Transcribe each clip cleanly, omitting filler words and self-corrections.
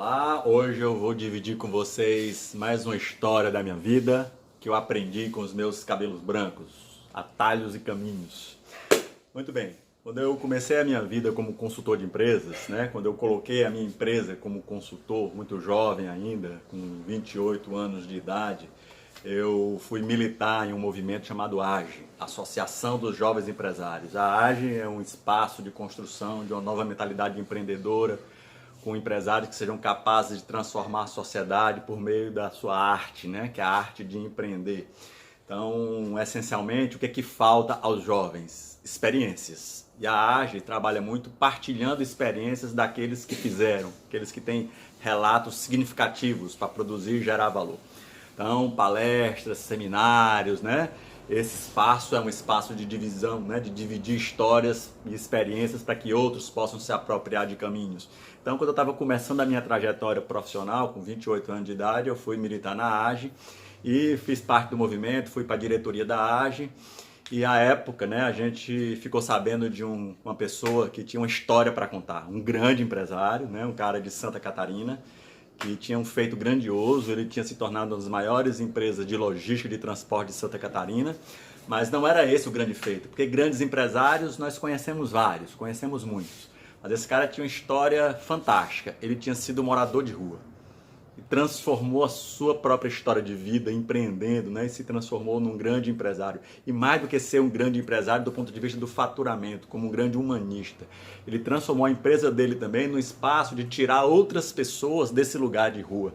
Olá, hoje eu vou dividir com vocês mais uma história da minha vida que eu aprendi com os meus cabelos brancos, atalhos e caminhos. Muito bem, quando eu comecei a minha vida como consultor de empresas, quando eu coloquei a minha empresa como consultor, muito jovem ainda, com 28 anos de idade, eu fui militar em um movimento chamado AGE, Associação dos Jovens Empresários. A AGE é um espaço de construção de uma nova mentalidade empreendedora, com empresários que sejam capazes de transformar a sociedade por meio da sua arte, que é a arte de empreender. Então, essencialmente, o que é que falta aos jovens? Experiências. E a AGE trabalha muito partilhando experiências daqueles que fizeram, aqueles que têm relatos significativos para produzir e gerar valor. Então, palestras, seminários, Esse espaço é um espaço de divisão, de dividir histórias e experiências para que outros possam se apropriar de caminhos. Então, quando eu estava começando a minha trajetória profissional, com 28 anos de idade, eu fui militar na AGE e fiz parte do movimento, fui para a diretoria da AGE. E à época, a gente ficou sabendo de uma pessoa que tinha uma história para contar, um grande empresário, um cara de Santa Catarina, que tinha um feito grandioso. Ele tinha se tornado uma das maiores empresas de logística e de transporte de Santa Catarina, mas não era esse o grande feito, porque grandes empresários nós conhecemos vários, conhecemos muitos, mas esse cara tinha uma história fantástica. Ele tinha sido morador de rua e transformou a sua própria história de vida empreendendo, e se transformou num grande empresário. E mais do que ser um grande empresário do ponto de vista do faturamento, como um grande humanista, ele transformou a empresa dele também no espaço de tirar outras pessoas desse lugar de rua,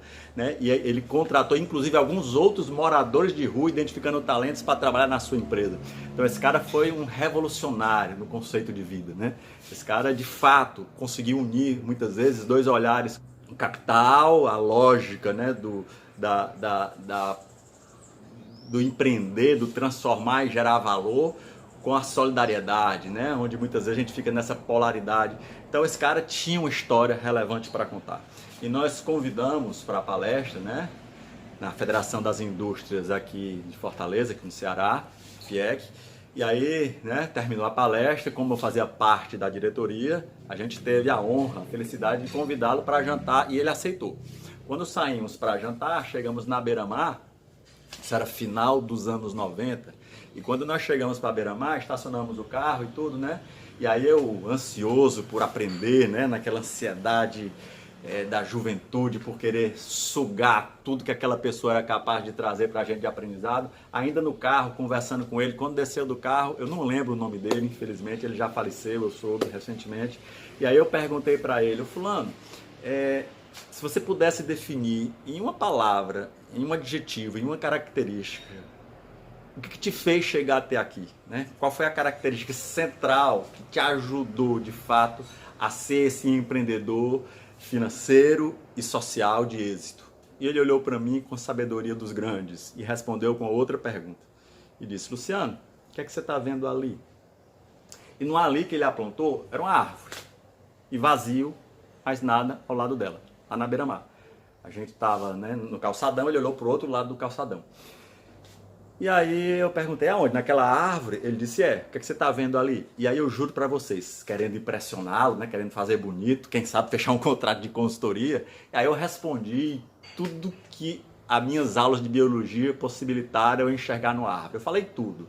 E ele contratou inclusive alguns outros moradores de rua, identificando talentos para trabalhar na sua empresa. Então esse cara foi um revolucionário no conceito de vida, Esse cara de fato conseguiu unir muitas vezes dois olhares: o capital, a lógica do empreender, do transformar e gerar valor, com a solidariedade, onde muitas vezes a gente fica nessa polaridade. Então esse cara tinha uma história relevante para contar. E nós convidamos para a palestra, na Federação das Indústrias aqui de Fortaleza, aqui no Ceará, FIEC. E aí, terminou a palestra. Como eu fazia parte da diretoria, a gente teve a honra, a felicidade de convidá-lo para jantar, e ele aceitou. Quando saímos para jantar, chegamos na Beira-Mar. Isso era final dos anos 90. E quando nós chegamos para a Beira-Mar, estacionamos o carro e tudo, E aí eu, ansioso por aprender, naquela ansiedade da juventude, por querer sugar tudo que aquela pessoa era capaz de trazer para a gente de aprendizado, ainda no carro, conversando com ele. Quando desceu do carro, eu não lembro o nome dele, infelizmente, ele já faleceu, eu soube recentemente. E aí eu perguntei para ele: fulano, se você pudesse definir em uma palavra, em um adjetivo, em uma característica, o que te fez chegar até aqui? Qual foi a característica central que te ajudou, de fato, a ser esse empreendedor financeiro e social de êxito? E ele olhou para mim com a sabedoria dos grandes e respondeu com outra pergunta. E disse: Luciano, o que é que você está vendo ali? E no ali que ele apontou era uma árvore. E vazio, mais nada ao lado dela, lá na beira-mar. A gente estava no calçadão, ele olhou para o outro lado do calçadão. E aí eu perguntei: aonde? Naquela árvore? Ele disse: o que é que você está vendo ali? E aí eu juro para vocês, querendo impressioná-lo, querendo fazer bonito, quem sabe fechar um contrato de consultoria. E aí eu respondi tudo que as minhas aulas de biologia possibilitaram eu enxergar no árvore. Eu falei tudo,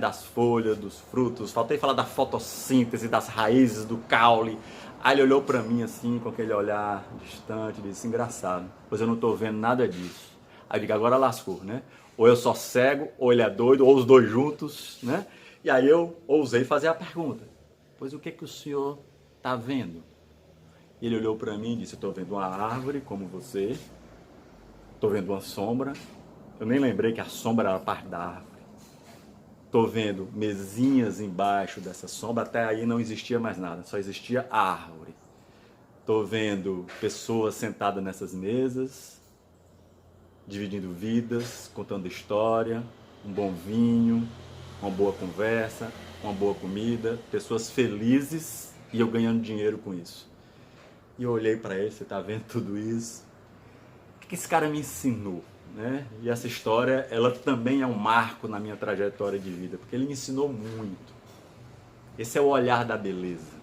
das folhas, dos frutos, faltei falar da fotossíntese, das raízes, do caule. Aí ele olhou para mim assim, com aquele olhar distante, e disse: engraçado, pois eu não estou vendo nada disso. Aí eu digo: agora lascou, Ou eu sou cego, ou ele é doido, ou os dois juntos, E aí eu ousei fazer a pergunta: pois o que que o senhor está vendo? E ele olhou para mim e disse: eu estou vendo uma árvore como você, estou vendo uma sombra. Eu nem lembrei que a sombra era parte da árvore. Estou vendo mesinhas embaixo dessa sombra, até aí não existia mais nada, só existia a árvore. Estou vendo pessoas sentadas nessas mesas, dividindo vidas, contando história, um bom vinho, uma boa conversa, uma boa comida, pessoas felizes e eu ganhando dinheiro com isso. E eu olhei para ele: você está vendo tudo isso? O que esse cara me ensinou? E essa história, ela também é um marco na minha trajetória de vida, porque ele me ensinou muito. Esse é o olhar da beleza.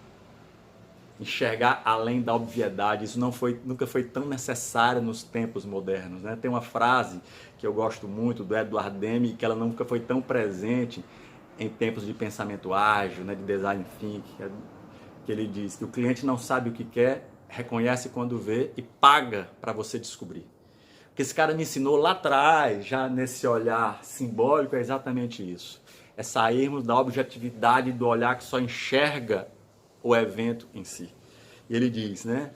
enxergar além da obviedade. Isso nunca foi tão necessário nos tempos modernos, né? Tem uma frase que eu gosto muito do Edward Deming, que ela nunca foi tão presente em tempos de pensamento ágil, né, de design thinking, que ele diz que o cliente não sabe o que quer, reconhece quando vê e paga para você descobrir. O que esse cara me ensinou lá atrás, já nesse olhar simbólico, é exatamente isso. É sairmos da objetividade do olhar que só enxerga o evento em si. E ele diz, né?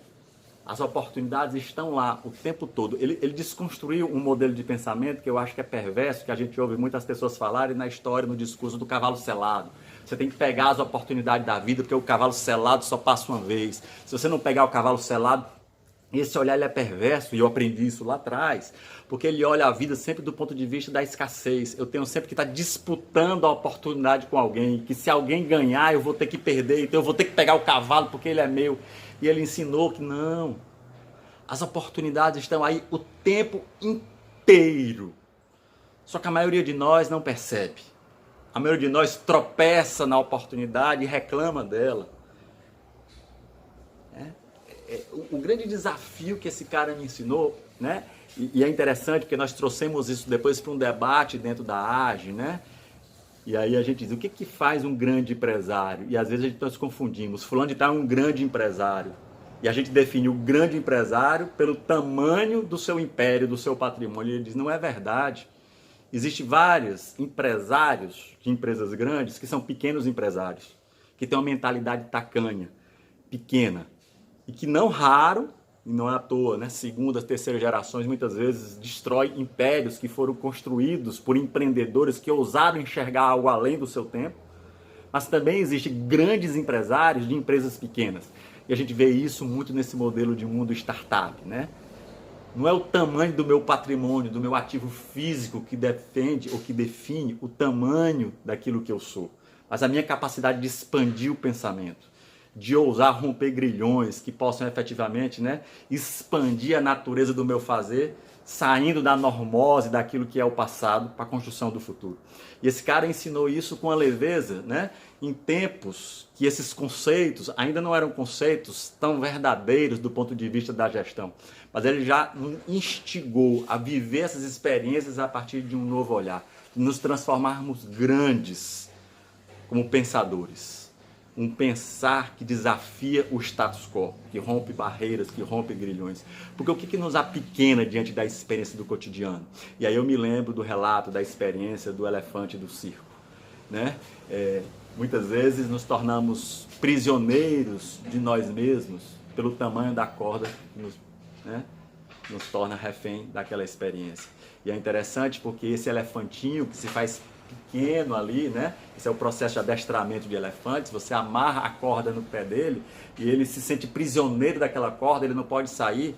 As oportunidades estão lá o tempo todo. Ele desconstruiu um modelo de pensamento que eu acho que é perverso, que a gente ouve muitas pessoas falarem na história, no discurso do cavalo selado. Você tem que pegar as oportunidades da vida, porque o cavalo selado só passa uma vez. Se você não pegar o cavalo selado, esse olhar ele é perverso, e eu aprendi isso lá atrás, porque ele olha a vida sempre do ponto de vista da escassez. Eu tenho sempre que estar disputando a oportunidade com alguém, que se alguém ganhar eu vou ter que perder, então eu vou ter que pegar o cavalo porque ele é meu. E ele ensinou que não, as oportunidades estão aí o tempo inteiro. Só que a maioria de nós não percebe. A maioria de nós tropeça na oportunidade e reclama dela. O grande desafio que esse cara me ensinou, né? E é interessante porque nós trouxemos isso depois para um debate dentro da AGE, né? E aí a gente diz, o que faz um grande empresário? E às vezes nós confundimos. Fulano de tal é um grande empresário. E a gente define o grande empresário pelo tamanho do seu império, do seu patrimônio. E ele diz, não é verdade. Existem vários empresários de empresas grandes que são pequenos empresários, que têm uma mentalidade tacanha, pequena. E que não raro, e não é à toa, né? Segundas, terceiras gerações, muitas vezes destrói impérios que foram construídos por empreendedores que ousaram enxergar algo além do seu tempo. Mas também existem grandes empresários de empresas pequenas. E a gente vê isso muito nesse modelo de mundo startup, né? Não é o tamanho do meu patrimônio, do meu ativo físico que defende ou que define o tamanho daquilo que eu sou, mas a minha capacidade de expandir o pensamento, de ousar romper grilhões que possam efetivamente, né, expandir a natureza do meu fazer, saindo da normose, daquilo que é o passado, para a construção do futuro. E esse cara ensinou isso com a leveza, né, em tempos que esses conceitos ainda não eram conceitos tão verdadeiros do ponto de vista da gestão. Mas ele já nos instigou a viver essas experiências a partir de um novo olhar, de nos transformarmos grandes como pensadores. Um pensar que desafia o status quo, que rompe barreiras, que rompe grilhões. Porque o que nos apequena diante da experiência do cotidiano? E aí eu me lembro do relato da experiência do elefante do circo, né? Muitas vezes nos tornamos prisioneiros de nós mesmos pelo tamanho da corda que nos torna refém daquela experiência. E é interessante porque esse elefantinho que se faz pequeno ali, né? Esse é o processo de adestramento de elefantes. Você amarra a corda no pé dele e ele se sente prisioneiro daquela corda, ele não pode sair,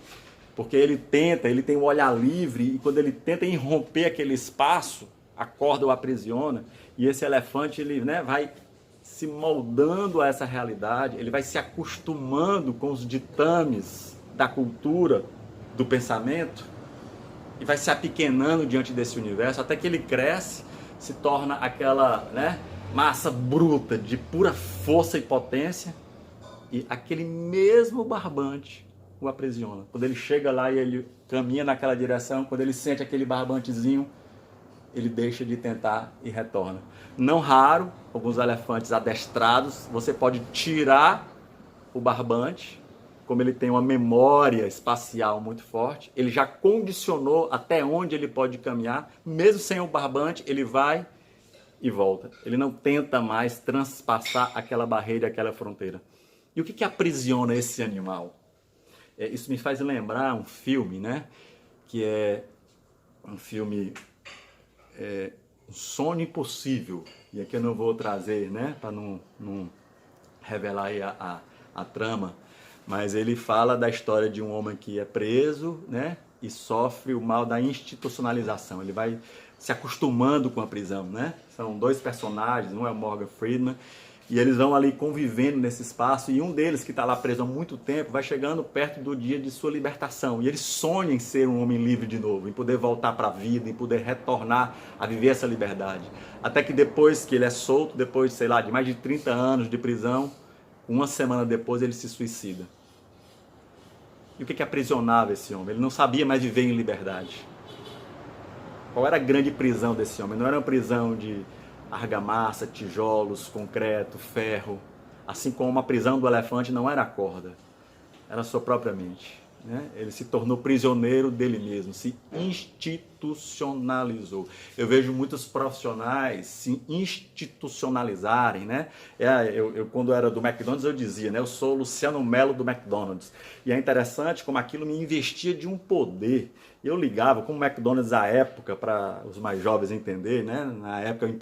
porque ele tem um olhar livre e quando ele tenta irromper aquele espaço, a corda o aprisiona e esse elefante ele, né, vai se moldando a essa realidade, ele vai se acostumando com os ditames da cultura, do pensamento e vai se apequenando diante desse universo até que ele cresce, se torna aquela, né, massa bruta de pura força e potência e aquele mesmo barbante o aprisiona. Quando ele chega lá e ele caminha naquela direção, quando ele sente aquele barbantezinho, ele deixa de tentar e retorna. Não raro, alguns elefantes adestrados, você pode tirar o barbante, como ele tem uma memória espacial muito forte, ele já condicionou até onde ele pode caminhar, mesmo sem o barbante, ele vai e volta. Ele não tenta mais transpassar aquela barreira, aquela fronteira. E o que aprisiona esse animal? Isso me faz lembrar um filme, né? Que é um filme Um Sonho Impossível. E aqui eu não vou trazer, né? Para não revelar aí a trama. Mas ele fala da história de um homem que é preso, né? E sofre o mal da institucionalização. Ele vai se acostumando com a prisão, né? São dois personagens, um é o Morgan Freeman, e eles vão ali convivendo nesse espaço, e um deles, que está lá preso há muito tempo, vai chegando perto do dia de sua libertação, e ele sonha em ser um homem livre de novo, em poder voltar para a vida, em poder retornar a viver essa liberdade. Até que depois que ele é solto, depois, sei lá, de mais de 30 anos de prisão, Uma semana depois ele se suicida. E o que aprisionava esse homem? Ele não sabia mais viver em liberdade. Qual era a grande prisão desse homem? Não era uma prisão de argamassa, tijolos, concreto, ferro. Assim como a prisão do elefante não era a corda, era a sua própria mente. Né? Ele se tornou prisioneiro dele mesmo, se institucionalizou. Eu vejo muitos profissionais se institucionalizarem, né? Eu quando era do McDonald's eu dizia, né? Eu sou o Luciano Melo do McDonald's. E é interessante como aquilo me investia de um poder. Eu ligava, como o McDonald's à época, para os mais jovens entenderem, né? Na época eu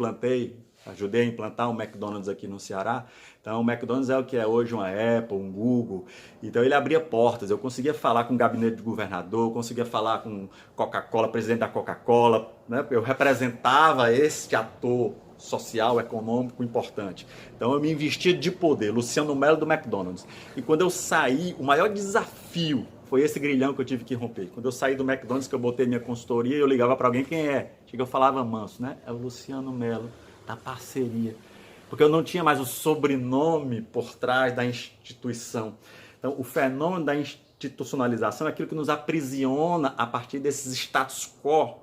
ajudei a implantar um McDonald's aqui no Ceará. Então o McDonald's é o que é hoje uma Apple, um Google. Então ele abria portas, eu conseguia falar com o gabinete do governador, eu conseguia falar com Coca-Cola, presidente da Coca-Cola, né? Eu representava este ator social, econômico importante. Então eu me investia de poder, Luciano Melo do McDonald's. E quando eu saí, o maior desafio foi esse grilhão que eu tive que romper. Quando eu saí do McDonald's, que eu botei minha consultoria, eu ligava para alguém, quem é? Chega, eu falava manso, né? É o Luciano Melo, da parceria. Porque eu não tinha mais o sobrenome por trás da instituição. Então, o fenômeno da institucionalização é aquilo que nos aprisiona a partir desses status quo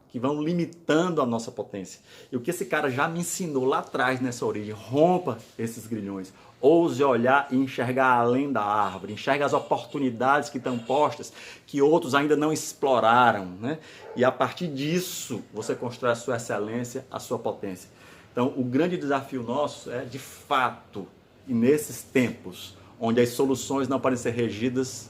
que vão limitando a nossa potência. E o que esse cara já me ensinou lá atrás, nessa origem, rompa esses grilhões. Ouse olhar e enxergar além da árvore, enxerga as oportunidades que estão postas, que outros ainda não exploraram, né? E a partir disso, você constrói a sua excelência, a sua potência. Então, o grande desafio nosso é, de fato, e nesses tempos, onde as soluções não podem ser regidas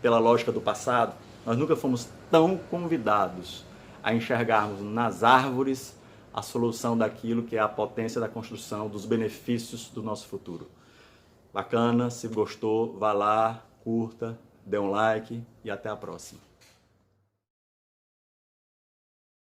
pela lógica do passado, nós nunca fomos tão convidados a enxergarmos nas árvores a solução daquilo que é a potência da construção dos benefícios do nosso futuro. Bacana, se gostou, vá lá, curta, dê um like e até a próxima.